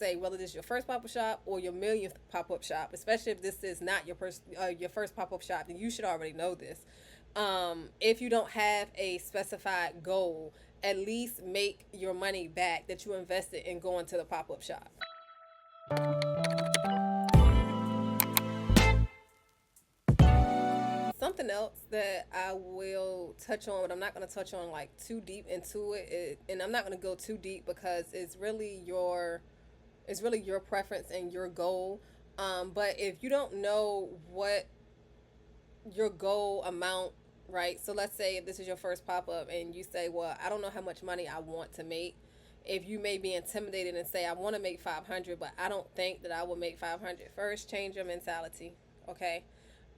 say whether this is your first pop-up shop or your millionth pop-up shop, especially if this is not your first pop-up shop, then you should already know this. If you don't have a specified goal, at least make your money back that you invested in going to the pop-up shop. Something else that I will touch on, but I'm not going to touch on like too deep into and I'm not going to go too deep because it's really your preference and your goal. But if you don't know what your goal amount, right? So let's say if this is your first pop up and you say, well, I don't know how much money I want to make. If you may be intimidated and say, I want to make 500, but I don't think that I will make 500, first change your mentality. Okay.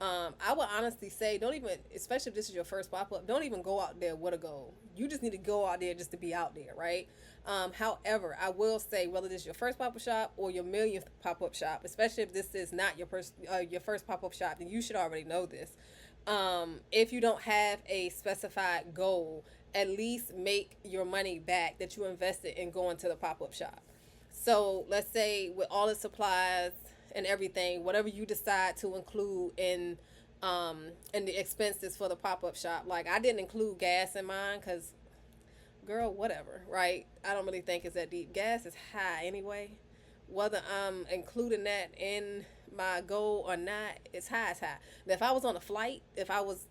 I would honestly say, don't even, especially if this is your first pop up, don't even go out there with a goal. You just need to go out there just to be out there, right? However, I will say, whether this is your first pop up shop or your millionth pop up shop, especially if this is not your first pop up shop, then you should already know this. If you don't have a specified goal, at least make your money back that you invested in going to the pop up shop. So let's say with all the supplies and everything, whatever you decide to include in the expenses for the pop up shop. Like I didn't include gas in mine because, girl, whatever, right? I don't really think it's that deep. Gas is high anyway. Whether I'm including that in my goal or not, it's high as high. Now, if I was on a flight, if I was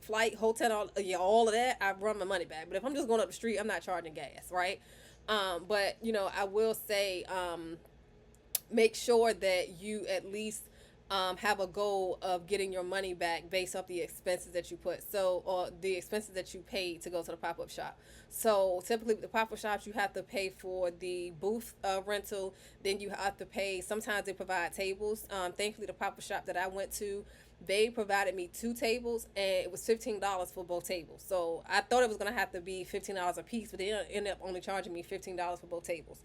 flight, hotel, all of that, I run my money back. But if I'm just going up the street, I'm not charging gas, right? But I will say, make sure that you at least have a goal of getting your money back based off the expenses that you put. So, or the expenses that you paid to go to the pop up shop. So, typically with the pop up shops, you have to pay for the booth rental. Then you have to pay. Sometimes they provide tables. Thankfully, the pop up shop that I went to, they provided me 2 tables, and it was $15 for both tables. So I thought it was gonna have to be $15 a piece, but they ended up only charging me $15 for both tables.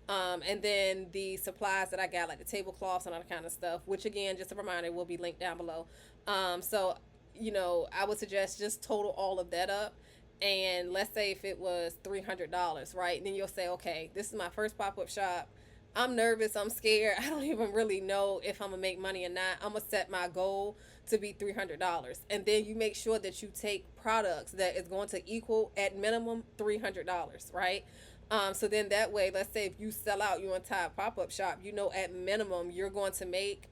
And then the supplies that I got, like the tablecloths and all that kind of stuff, which again, just a reminder, will be linked down below. So, I would suggest just total all of that up. And let's say if it was $300, right? Then you'll say, okay, this is my first pop up shop. I'm nervous. I'm scared. I don't even really know if I'm going to make money or not. I'm going to set my goal to be $300. And then you make sure that you take products that is going to equal at minimum $300, right? So then that way, let's say if you sell out your entire pop-up shop, at minimum you're going to make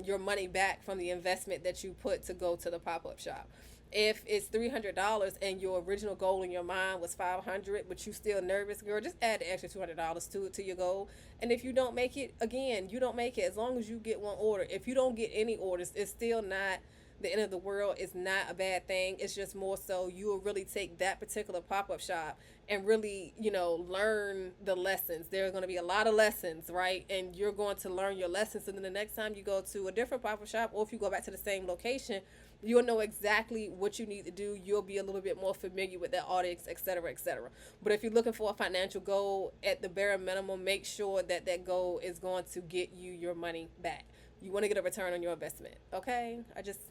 your money back from the investment that you put to go to the pop-up shop. If it's $300 and your original goal in your mind was 500, but you still nervous, girl, just add the extra $200 to your goal. And if you don't make it, again, you don't make it. As long as you get one order. If you don't get any orders, it's still not the end of the world. Is not a bad thing. It's just more so you will really take that particular pop-up shop and really, learn the lessons. There's going to be a lot of lessons, right? And you're going to learn your lessons. And then the next time you go to a different pop-up shop, or if you go back to the same location, you'll know exactly what you need to do. You'll be a little bit more familiar with that audience, et cetera, et cetera. But if you're looking for a financial goal, at the bare minimum, make sure that that goal is going to get you your money back. You want to get a return on your investment, okay? I just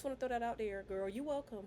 want to throw that out there, girl. You're welcome.